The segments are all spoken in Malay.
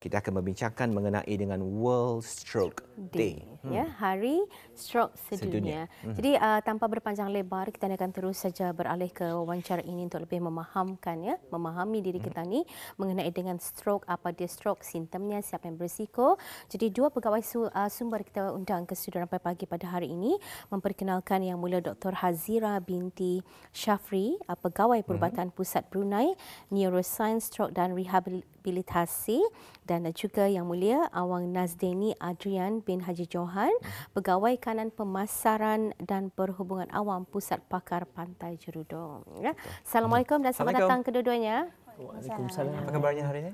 kita akan membincangkan mengenai dengan World Stroke Day. Ya, Hari Stroke Sedunia. Jadi tanpa berpanjang lebar, kita akan terus saja beralih ke wawancara ini untuk lebih memahami diri kita ni mengenai dengan stroke, apa dia stroke, simptomnya, siapa yang berisiko. Jadi dua pegawai sumber kita undang ke studio Rampai Pagi pada hari ini, memperkenalkan yang mula Dr. Hazira binti Syafri, pegawai Perubatan Pusat Brunei Neuroscience, Stroke dan Rehabilitasi, dan juga yang mulia Awang Nazdeni Adrian bin Haji Johan, Pegawai Kanan Pemasaran dan Perhubungan Awam Pusat Pakar Pantai Jerudong. Ya. Assalamualaikum dan selamat datang kedua-duanya. Waalaikumsalam. Apa kabarnya hari ini?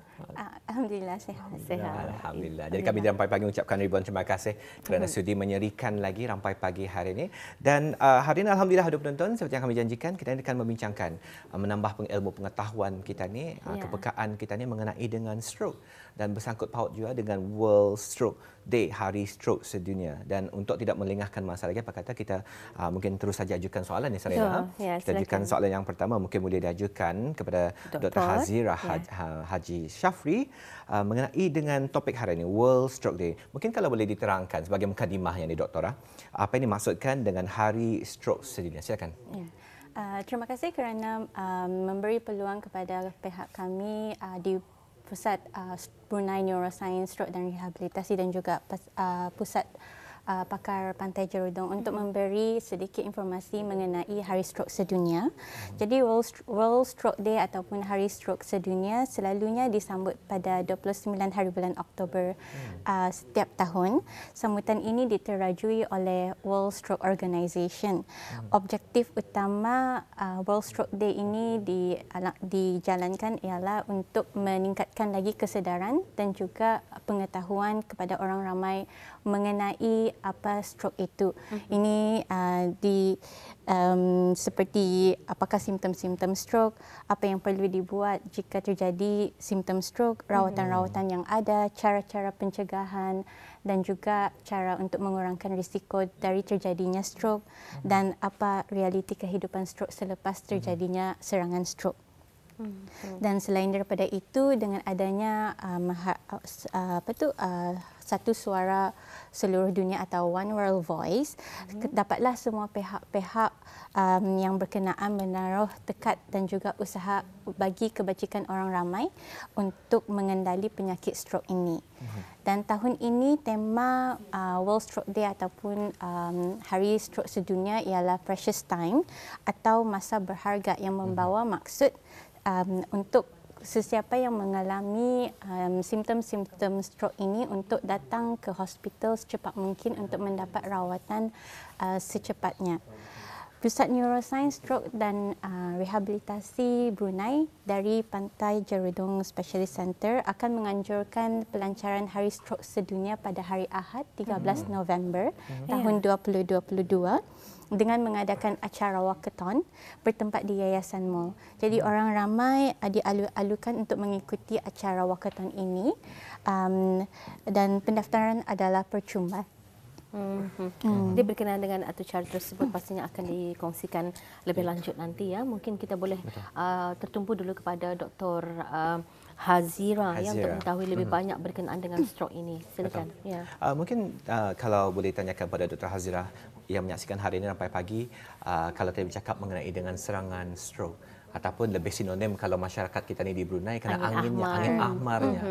Alhamdulillah sihat. Alhamdulillah. Jadi kami di Rampai Pagi mengucapkan ribuan terima kasih kerana sudi menyerikan lagi Rampai Pagi hari ini. Dan hari ini Alhamdulillah ada penonton, seperti yang kami janjikan, kita akan membincangkan, menambah ilmu pengetahuan kita ni, kepekaan kita ni mengenai dengan stroke. Dan bersangkut paut juga dengan World Stroke Day, Hari Stroke Sedunia. Dan untuk tidak melengahkan masa lagi, apa kata kita mungkin terus saja ajukan soalan ni, Sarina. Kita ajukan soalan yang pertama, mungkin boleh diajukan kepada Dr. Hazira Haji Syafri mengenai dengan topik hari ini, World Stroke Day. Mungkin kalau boleh diterangkan sebagai mukadimah yang Doktor, apa yang dimaksudkan dengan Hari Stroke Sedunia? Silakan. Terima kasih kerana memberi peluang kepada pihak kami di Pusat Brunei Neuroscience, Stroke dan Rehabilitasi dan juga Pusat Pakar Pantai Jerudong untuk memberi sedikit informasi mengenai Hari Stroke Sedunia. Jadi World Stroke Day ataupun Hari Stroke Sedunia selalunya disambut pada 29 hari bulan Oktober setiap tahun. Sambutan ini diterajui oleh World Stroke Organization. Objektif utama World Stroke Day ini dijalankan ialah untuk meningkatkan lagi kesedaran dan juga pengetahuan kepada orang ramai mengenai apa stroke itu. Ini seperti apakah simptom-simptom stroke, apa yang perlu dibuat jika terjadi simptom stroke, rawatan-rawatan yang ada, cara-cara pencegahan dan juga cara untuk mengurangkan risiko dari terjadinya stroke dan apa realiti kehidupan stroke selepas terjadinya serangan stroke. Dan selain daripada itu, dengan adanya satu suara seluruh dunia atau One World Voice, dapatlah semua pihak-pihak yang berkenaan menaruh tekad dan juga usaha bagi kebajikan orang ramai untuk mengendali penyakit stroke ini. Dan tahun ini tema World Stroke Day ataupun Hari Stroke Sedunia ialah Precious Time atau masa berharga yang membawa maksud untuk sesiapa yang mengalami simptom-simptom stroke ini untuk datang ke hospital secepat mungkin untuk mendapat rawatan secepatnya. Pusat Neuroscience, Stroke dan Rehabilitasi Brunei dari Pantai Jerudong Specialist Center akan menganjurkan pelancaran Hari Stroke Sedunia pada hari Ahad 13 November tahun 2022 dengan mengadakan acara walkathon bertempat di Yayasan Mall. Jadi orang ramai dialu-alukan untuk mengikuti acara walkathon ini dan pendaftaran adalah percuma. Dia berkenaan dengan acara tersebut pastinya akan dikongsikan lebih lanjut nanti ya. Mungkin kita boleh tertumpu dulu kepada Dr. Hazira yang untuk mengetahui lebih banyak berkenaan dengan stroke ini. Silakan. Ya. Mungkin kalau boleh tanyakan pada Dr. Hazira yang menyaksikan hari ini Rampai Pagi, kalau tadi bercakap mengenai dengan serangan stroke ataupun lebih sinonim kalau masyarakat kita ni di Brunei kena angin ahmarnya.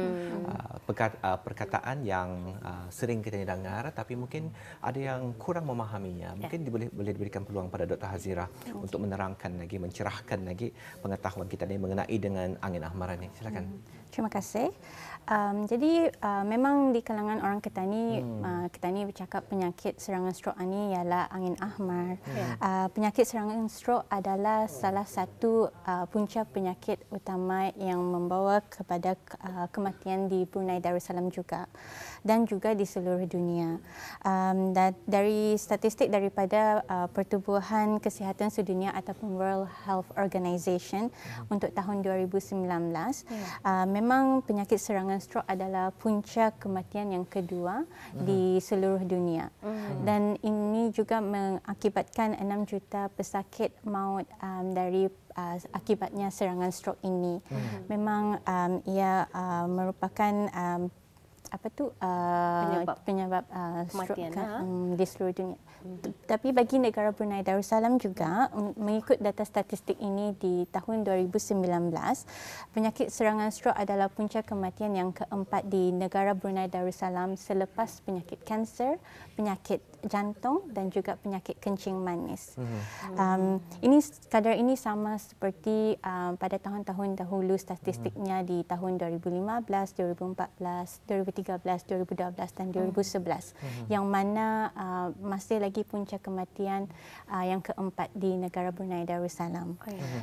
Perkataan yang sering kita dengar tapi mungkin ada yang kurang memahaminya. Mungkin boleh diberikan peluang pada Dr. Hazira untuk menerangkan lagi, mencerahkan lagi pengetahuan kita ni mengenai dengan angin ahmar ini. Silakan. Terima kasih. Jadi memang di kalangan orang Ketani, Ketani bercakap penyakit serangan stroke ini ialah angin ahmar. Penyakit serangan stroke adalah salah satu punca penyakit utama yang membawa kepada kematian di Brunei Darussalam juga dan juga di seluruh dunia. Dan dari statistik daripada Pertubuhan Kesihatan Sedunia ataupun World Health Organization untuk tahun 2019, memang penyakit serangan stroke adalah punca kematian yang kedua di seluruh dunia. Dan ini juga mengakibatkan 6 juta pesakit maut dari akibatnya serangan stroke ini. Memang ia merupakan penyebab stroke di seluruh dunia. Tapi bagi negara Brunei Darussalam juga, mengikut data statistik ini di tahun 2019, penyakit serangan stroke adalah punca kematian yang keempat di negara Brunei Darussalam selepas penyakit kanser, penyakit jantung dan juga penyakit kencing manis. Kadar ini sama seperti pada tahun-tahun dahulu statistiknya di tahun 2015, 2014, 2013, 2012 dan 2011 yang mana masih lagi punca kematian yang keempat di negara Brunei Darussalam.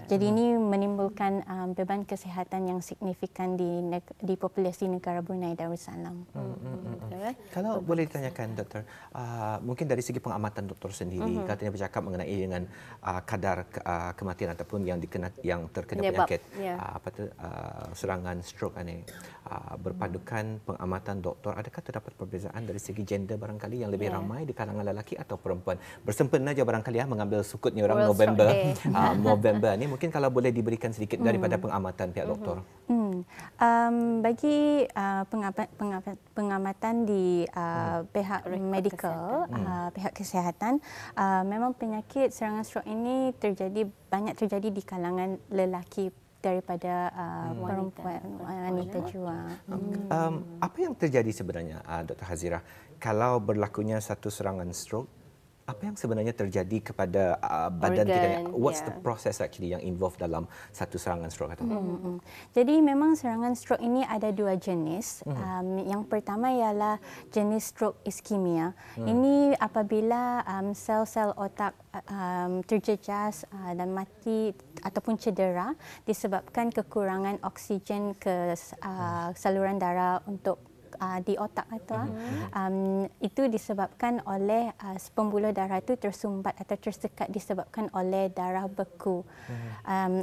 Jadi ini menimbulkan beban kesihatan yang signifikan di populasi negara Brunei Darussalam. Kalau boleh ditanyakan doktor, mungkin dari segi pengamatan doktor sendiri, katanya bercakap mengenai dengan kadar kematian ataupun yang terkena penyakit serangan stroke ini, berpadukan pengamatan doktor, adakah terdapat perbezaan dari segi gender barangkali yang lebih ramai di kalangan lelaki atau perempuan? Bersempena saja barangkali mengambil sukutnya orang November November ni, mungkin kalau boleh diberikan sedikit daripada pengamatan pihak doktor. Bagi pengamatan di pihak medical, pihak kesihatan, memang penyakit serangan stroke ini banyak terjadi di kalangan lelaki daripada perempuan, wanita juga. Apa yang terjadi sebenarnya, Dr. Hazirah, kalau berlakunya satu serangan stroke? Apa yang sebenarnya terjadi kepada badan kita? What's the process actually yang involved dalam satu serangan stroke? Jadi memang serangan stroke ini ada dua jenis. Yang pertama ialah jenis stroke iskemia. Ini apabila sel-sel otak terjejas dan mati ataupun cedera disebabkan kekurangan oksigen ke saluran darah untuk di otak itu disebabkan oleh pembuluh darah itu tersumbat atau tersekat disebabkan oleh darah beku.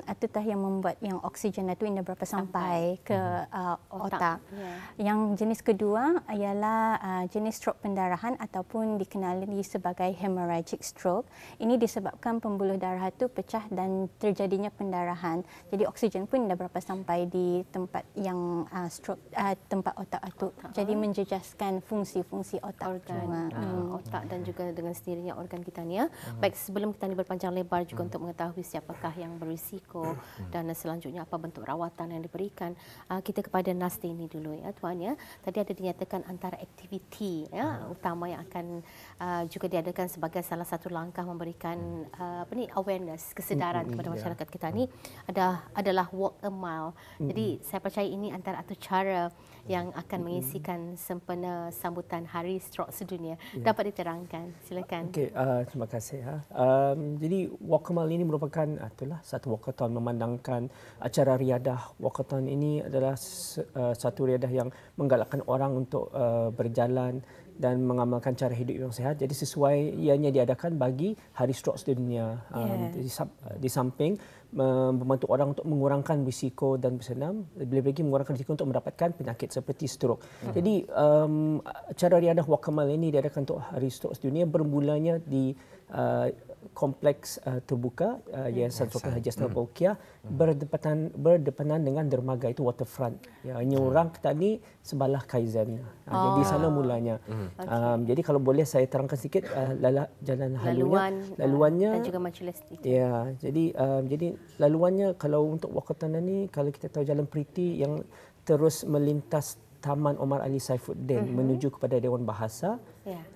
Itulah yang membuat yang oksigen itu tidak berapa sampai ke otak. Yang jenis kedua ialah jenis stroke pendarahan ataupun dikenali sebagai hemorrhagic stroke. Ini disebabkan pembuluh darah itu pecah dan terjadinya pendarahan. Jadi oksigen pun tidak berapa sampai di tempat yang stroke, tempat otak itu. Jadi menjejaskan fungsi-fungsi otak otak dan juga dengan sendirinya organ kita ni. Baik, sebelum kita ni berpanjang lebar juga untuk mengetahui siapakah yang berisiko dan selanjutnya apa bentuk rawatan yang diberikan, kita kepada Nasti ini dulu ya tuan ya. Tadi ada dinyatakan antara aktiviti utama yang akan juga diadakan sebagai salah satu langkah memberikan awareness, kesedaran kepada masyarakat kita ni adalah walk a mile. Jadi saya percaya ini antara satu cara yang akan mengisikan sempena sambutan Hari Stroke Sedunia. Dapat diterangkan, silakan. Okey, terima kasih. Jadi walkathon ini merupakan satu walkathon memandangkan acara riadah. Walkathon ini adalah satu riadah yang menggalakkan orang untuk berjalan dan mengamalkan cara hidup yang sihat. Jadi sesuai ianya diadakan bagi Hari Stroke Sedunia. Di samping membantu orang untuk mengurangkan risiko dan bersenam, lebih-lebih mengurangkan risiko untuk mendapatkan penyakit seperti stroke. Jadi acara riadah walkathon ini diadakan untuk Hari Stroke Sedunia, bermulanya di kompleks terbuka Yayasan Stroke Haji Asnaf Pauqiah berdepanan dengan dermaga itu waterfront. Ini orang kita ni sebelah Kaizen. Jadi sana mulanya. Jadi kalau boleh saya terangkan sedikit jalan laluannya dan juga majlis itu. Ya, jadi laluannya kalau untuk walkathon ni, kalau kita tahu Jalan Priti yang terus melintas Taman Omar Ali Saifuddin menuju kepada Dewan Bahasa,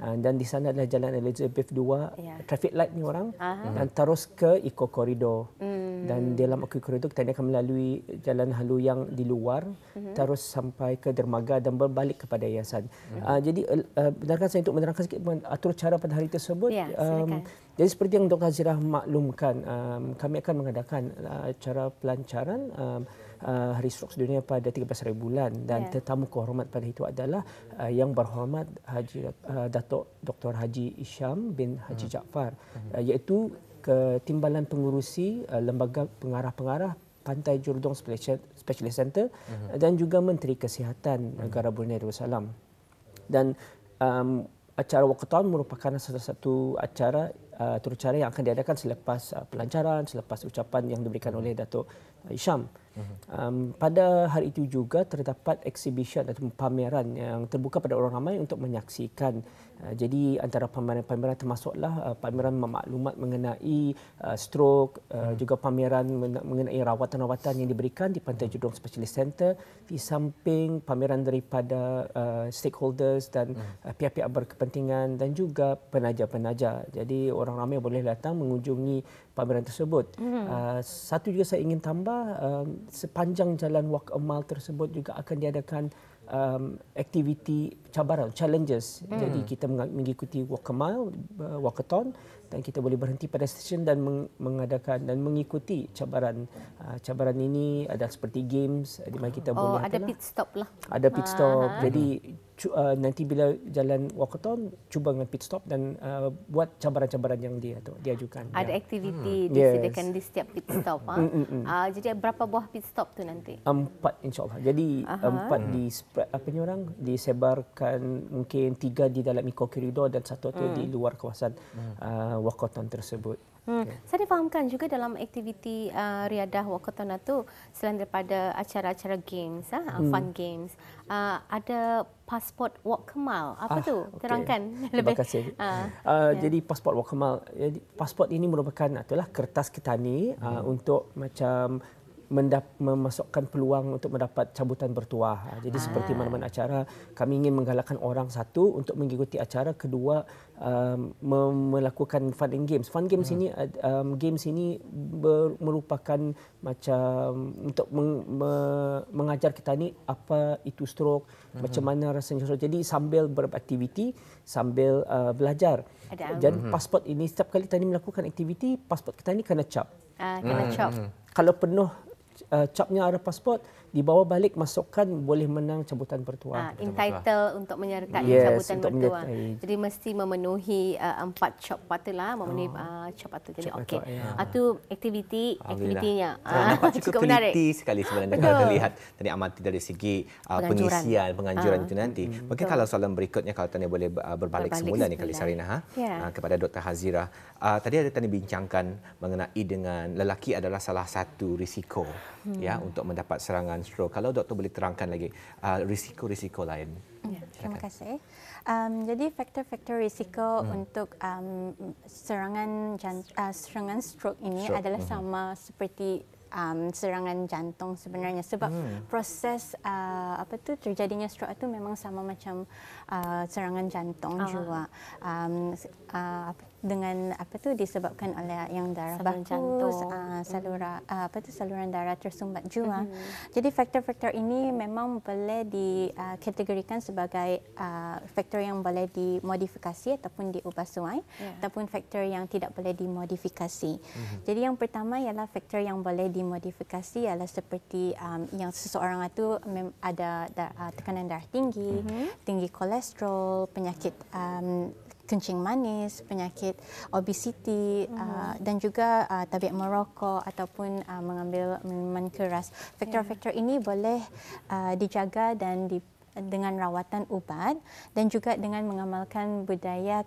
dan di sana adalah Jalan Elizabeth II, traffic light ni orang, dan terus ke Eco Corridor. Dan dalam Eco Corridor kita akan melalui Jalan Halu yang di luar, terus sampai ke dermaga dan berbalik kepada yayasan. Jadi benarkah saya untuk menerangkan sedikit atur cara pada hari tersebut? Jadi seperti yang Dr. Hazirah maklumkan, kami akan mengadakan acara pelancaran Hari Stroke Sedunia pada 13 hari bulan, dan tetamu kehormat pada itu adalah Yang Berhormat Datuk Dr. Haji Isham bin Haji Jaafar, iaitu Ketimbalan Pengurusi Lembaga Pengarah-Pengarah Pantai Jurdong Specialist Center dan juga Menteri Kesihatan Negara Brunei Darussalam. Dan acara Walkathon merupakan salah satu acara terucara yang akan diadakan selepas pelancaran, selepas ucapan yang diberikan oleh Datuk Hisham. Pada hari itu juga terdapat exhibition atau pameran yang terbuka pada orang ramai untuk menyaksikan. Jadi antara pameran-pameran termasuklah pameran maklumat mengenai stroke, juga pameran mengenai rawatan-rawatan yang diberikan di Pantai Jurdong Specialist Center, di samping pameran daripada stakeholders dan pihak-pihak berkepentingan dan juga penaja-penaja. Jadi orang ramai boleh datang mengunjungi pameran tersebut. Satu juga saya ingin tambah, sepanjang jalan Walk a Mile tersebut juga akan diadakan aktiviti cabaran, challenges. Jadi kita mengikuti Walk a Mile, Walkathon, dan kita boleh berhenti pada stesen dan mengadakan dan mengikuti cabaran. Cabaran ini adalah seperti games di mana kita boleh ada pit stop lah. Ada pit stop. Jadi nanti bila jalan Walkathon, cuba dengan pit stop dan buat cabaran-cabaran yang diajukan. Ada aktiviti disediakan di setiap pit stop. Jadi berapa buah pit stop tu nanti? 4 insya-Allah. Jadi 4 disebarkan, mungkin 3 di dalam eco corridor dan 1 tu di luar kawasan Walkathon tersebut. Saya difahamkan juga dalam aktiviti riadah Walkathon itu, selain daripada acara-acara games, fun games, ada pasport Walk a Mile. Apa tu? Terangkan lebih. Terima kasih. Jadi pasport Walk a Mile, pasport ini merupakan kertas ketani untuk macam memasukkan peluang untuk mendapat cabutan bertuah. Jadi seperti mana-mana acara, kami ingin menggalakkan orang, satu, untuk mengikuti acara, kedua, melakukan fun and games. Fun games ini merupakan macam untuk mengajar kita ni apa itu stroke, macam mana rasanya stroke. Jadi sambil beraktiviti, sambil belajar. Jadi pasport ini setiap kali tadi melakukan aktiviti, pasport kita ni kena cap. Kena cap. Kalau penuh capnya ada pasport, dibawa balik, masukkan, boleh menang cabutan bertuah. Entitled untuk menyertai cabutan bertuah. Jadi mesti memenuhi 4 cap patutlah, memenuhi cap patut. Jadi okey. Itu aktivitinya. Nampak cukup teliti sekali sebenarnya kalau kita lihat tadi amati dari segi pengisian, penganjuran itu nanti. Mungkin kalau soalan berikutnya, kalau Tania boleh berbalik semula ni kali Sarina kepada Dr. Hazira. Tadi ada Tania bincangkan mengenai dengan lelaki adalah salah satu risiko untuk mendapat serangan stroke. Kalau doktor boleh terangkan lagi risiko-risiko lain. Terima kasih. Jadi faktor-faktor risiko untuk serangan stroke ini adalah sama seperti serangan jantung sebenarnya, sebab proses terjadinya stroke itu memang sama macam serangan jantung juga. Dengan disebabkan oleh yang darah bagus, saluran darah tersumbat juga. Jadi faktor-faktor ini memang boleh dikategorikan sebagai faktor yang boleh dimodifikasi ataupun diubah suai, ataupun faktor yang tidak boleh dimodifikasi. Jadi yang pertama ialah faktor yang boleh dimodifikasi, ialah seperti yang seseorang itu ada tekanan darah tinggi, tinggi kolesterol, penyakit kencing manis, penyakit obesiti, dan juga tabiat merokok ataupun mengambil minuman keras. Faktor-faktor ini boleh dijaga dan dengan rawatan ubat dan juga dengan mengamalkan budaya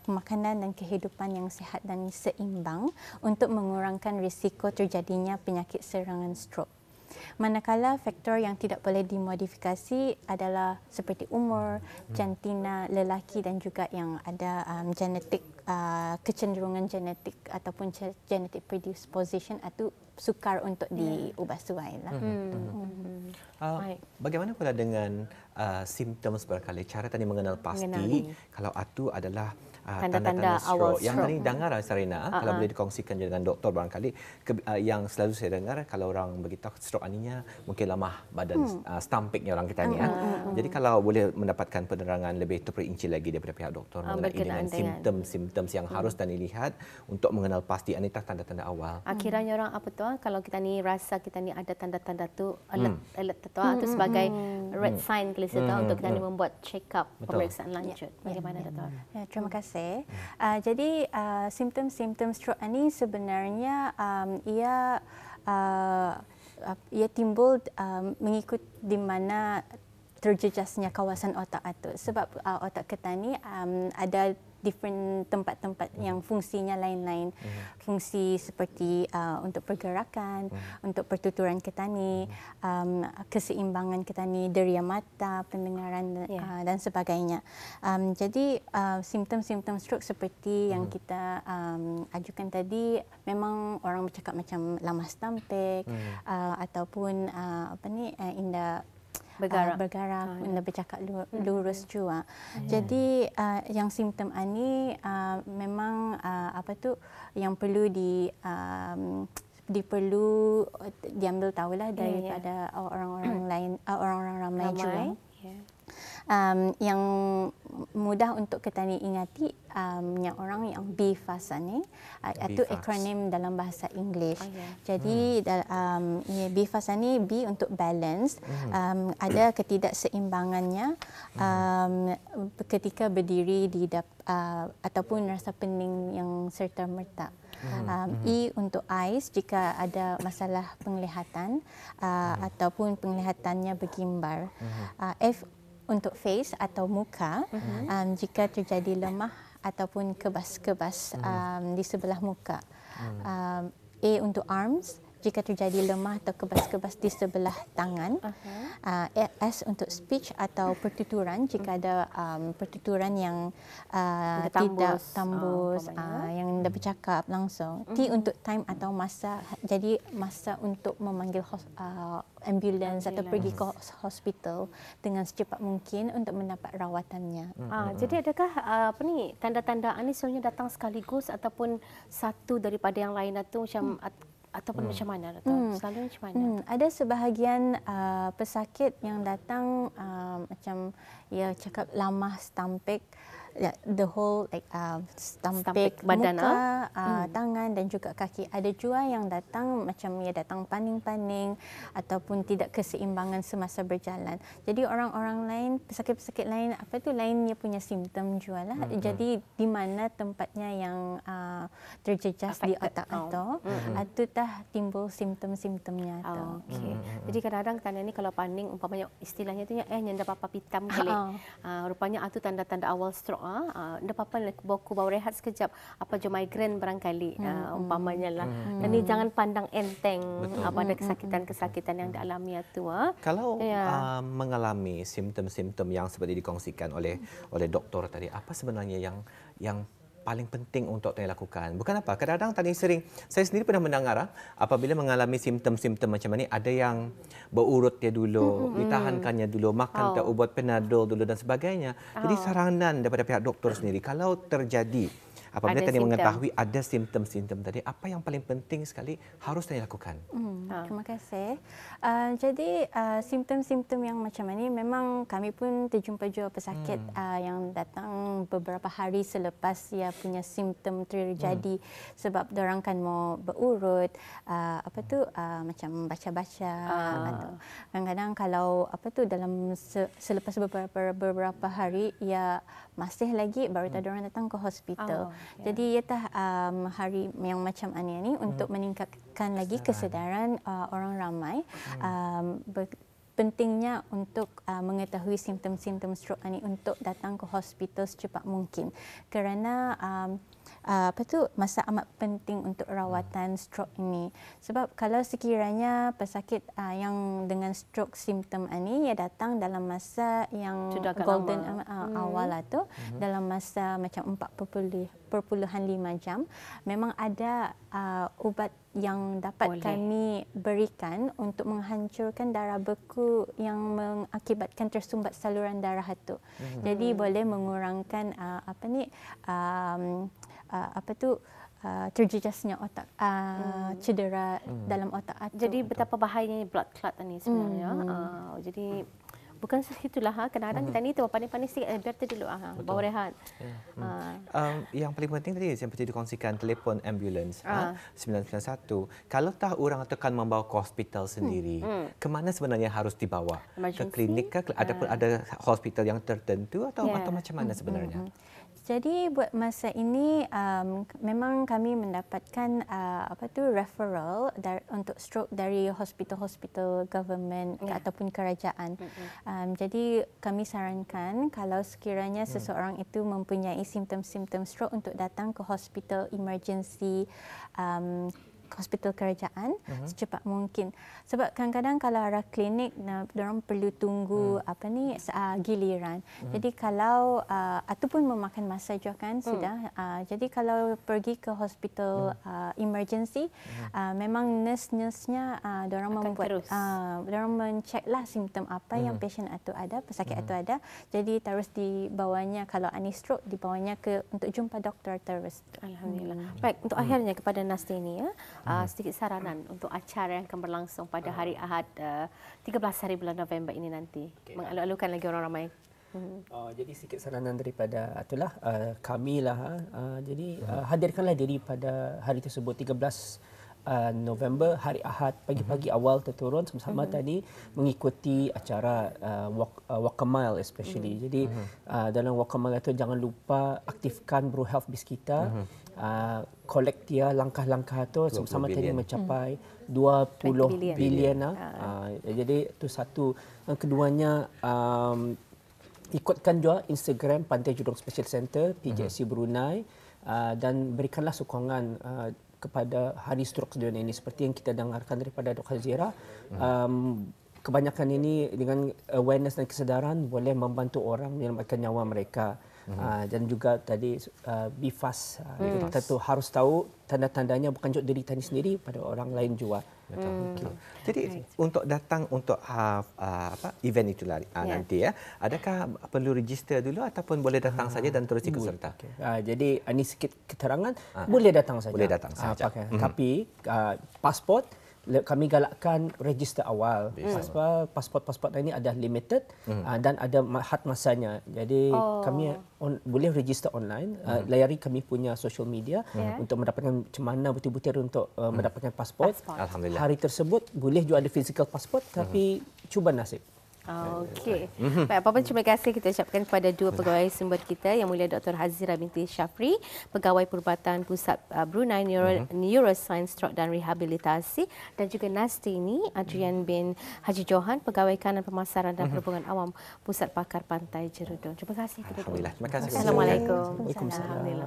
makanan dan kehidupan yang sihat dan seimbang untuk mengurangkan risiko terjadinya penyakit serangan stroke. Manakala faktor yang tidak boleh dimodifikasi adalah seperti umur, jantina, lelaki dan juga yang ada genetik, kecenderungan genetik ataupun genetic predisposition itu sukar untuk diubah suai lah. Bagaimana pula dengan simptom barangkali, cara tadi mengenal pasti kalau itu adalah tanda-tanda stroke. Yang tadi dengar Sarina, kalau boleh dikongsikan dengan doktor barangkali, yang selalu saya dengar kalau orang beritahu stroke aninya mungkin lemah badan, stumpiknya orang kita ni. Jadi kalau boleh mendapatkan penerangan lebih terperinci lagi daripada pihak doktor mengenai dengan simptom yang harus dan dilihat untuk mengenal pasti anita tanda-tanda awal. Kiranya orang apa tu, kalau kita ni rasa kita ni ada tanda-tanda tu, alert tu sebagai red sign untuk kita ni membuat check up, pemeriksaan lanjut. Bagaimana doktor? Terima kasih. Jadi simptom-simptom stroke ini sebenarnya ia ia timbul mengikut di mana terjejasnya kawasan otak itu. Sebab otak kita ni ada different tempat-tempat yang fungsinya lain-lain. Fungsi seperti untuk pergerakan, untuk pertuturan kita ni, keseimbangan kita ni, deria mata, pendengaran dan sebagainya. Jadi simptom-simptom stroke seperti yang kita ajukan tadi, memang orang bercakap macam lamas tampik ataupun indah bergerak, bercakap lurus juga. Jadi yang simptom ini memang yang perlu diperlu diambil tahulah daripada orang-orang lain, orang-orang ramai juga. Yang mudah untuk kita ni ingati yang orang yang BFAST ni itu akronim dalam bahasa Inggeris. Jadi BFAST ni B untuk balance, ada ketidakseimbangannya ketika berdiri di ataupun rasa pening yang serta merta. E untuk eyes jika ada masalah penglihatan ataupun penglihatannya bergimbar. F untuk face atau muka, jika terjadi lemah ataupun kebas-kebas di sebelah muka. A untuk arms, jika terjadi lemah atau kebas-kebas di sebelah tangan. S untuk speech atau pertuturan, jika ada pertuturan yang tidak tambus, yang dah bercakap langsung. T untuk time atau masa, jadi masa untuk memanggil ambulans atau pergi ke hospital dengan secepat mungkin untuk mendapat rawatannya. Jadi adakah tanda-tanda ini sebenarnya datang sekaligus ataupun satu daripada yang lain itu macam ataupun macam mana? Selalu macam mana? Ada sebahagian pesakit yang datang macam cakap lamas tampik, the whole tampik badan, muka, tangan dan juga kaki. Ada juga yang datang macam datang paning-paning ataupun tidak keseimbangan semasa berjalan. Jadi orang-orang lain, pesakit-pesakit lain lainnya punya simptom juga lah. Jadi di mana tempatnya yang terjejas di otak itu tah timbul simptom-simptomnya tu. Jadi kadang-kadang tanda ni kalau paning umpamanya istilahnya tu nyanda papa pitam kali. Rupanya itu tanda-tanda awal stroke. Nda apa-apa aku baru rehat sekejap, apa je migraine barangkali umpamanya lah. Dan ni jangan pandang enteng pada kesakitan-kesakitan yang dialami itu. Kalau mengalami simptom-simptom yang seperti dikongsikan oleh doktor tadi, apa sebenarnya yang paling penting untuk dilakukan? Bukan apa, kadang-kadang tadi saya sendiri pernah mendengar apabila mengalami simptom-simptom macam ni, ada yang berurut dia dulu, ditahankannya dulu, makan ubat Panadol dulu dan sebagainya. Jadi saranan daripada pihak doktor sendiri, kalau terjadi apabila tadi mengetahui ada simptom-simptom tadi, apa yang paling penting sekali harus dilakukan? Terima kasih. Jadi simptom-simptom yang macam ini memang kami pun terjumpa juga pesakit yang datang beberapa hari selepas ia punya simptom terjadi, sebab dorang kan mau berurut, macam baca-baca atau kadang-kadang kalau dalam selepas beberapa hari ia masih lagi, baru tadi orang datang ke hospital. Jadi ia hari yang macam ini untuk meningkatkan lagi kesedaran orang ramai. Pentingnya untuk mengetahui simptom-simptom stroke ini untuk datang ke hospital secepat mungkin, kerana masa amat penting untuk rawatan stroke ini. Sebab kalau sekiranya pesakit yang dengan stroke simptom ini ia datang dalam masa yang golden awal itu, dalam masa macam 4.5 jam, memang ada ubat yang dapat kami berikan untuk menghancurkan darah beku yang mengakibatkan tersumbat saluran darah itu. Jadi boleh mengurangkan terjejasnya otak, cedera dalam otak itu. Jadi betapa bahayanya blood clot ini sebenarnya. Jadi bukan segitulah, kadang-kadang kita ni tu panik-panik sikit, biar tu dulu, bawa rehat. Yang paling penting tadi seperti dikongsikan telefon ambulans 991. Kalau orang akan membawa ke hospital sendiri, ke mana sebenarnya harus dibawa? Emergency? Ke klinik ke ataupun ada hospital yang tertentu atau macam mana sebenarnya? Jadi buat masa ini memang kami mendapatkan referral untuk stroke dari hospital-hospital government ataupun kerajaan. Jadi kami sarankan kalau sekiranya seseorang itu mempunyai simptom-simptom stroke untuk datang ke hospital emergency hospital kerajaan secepat mungkin. Sebab kadang-kadang kalau arah klinik, diorang perlu tunggu giliran. Jadi kalau ataupun memakan masa juga kan sudah. Jadi kalau pergi ke hospital emergency, memang nurse-nya diorang membuat diorang menceklah simptom apa yang pasien itu ada, pesakit itu ada. Jadi terus dibawanya kalau ani stroke dibawanya untuk jumpa doktor terus. Alhamdulillah. Baik, untuk akhirnya kepada Nastini ya. Sedikit saranan untuk acara yang akan berlangsung pada hari Ahad 13 hari bulan November ini nanti. Mengalu-alukan lagi orang ramai. Jadi sedikit saranan daripada itulah kami lah. Jadi hadirkanlah diri pada hari tersebut 13 November, hari Ahad, pagi-pagi awal terturun sama-sama tadi mengikuti acara walk a mile especially. Jadi dalam walk a mile itu jangan lupa aktifkan Bro Health Biz kita. Collect dia langkah-langkah itu sama-sama tadi mencapai 20 bilion. Jadi itu satu. Yang keduanya ikutkan juga Instagram Pantai Jurong Special Center PJSC Brunei dan berikanlah sokongan kepada Hari Stroke Sedunia ini seperti yang kita dengarkan daripada Dr. Hazira. Kebanyakan ini dengan awareness dan kesedaran boleh membantu orang menyelamatkan nyawa mereka. Dan juga tadi be fast. Kita tu harus tahu tanda-tandanya bukan untuk diri tadi sendiri, pada orang lain juga. Betul. Jadi untuk datang untuk event itu nanti ya, adakah perlu register dulu ataupun boleh datang saja dan terus ikut serta? Jadi ini sikit keterangan, boleh datang saja. Boleh datang saja. Tapi pasport kami galakkan register awal. Pasport ini ada limited dan ada had masanya. Jadi kami boleh register online, layari kami punya social media untuk mendapatkan macam mana betul-betul untuk mendapatkan pasport. Alhamdulillah. Hari tersebut boleh juga ada physical pasport tapi cuba nasib. Okey. Baik, apa-apa terima kasih kita ucapkan kepada dua pegawai sumber kita, Yang Mulia Dr. Hazira binti Syafri, Pegawai Perubatan Pusat Brunei Neuroscience Stroke dan Rehabilitasi, dan juga Nastini Adrian bin Haji Johan, Pegawai Kanan Pemasaran dan Perhubungan Awam Pusat Pakar Pantai Jerudong. Terima kasih kepada Alhamdulillah. Terima kasih. Assalamualaikum. Waalaikumsalam. Alhamdulillah.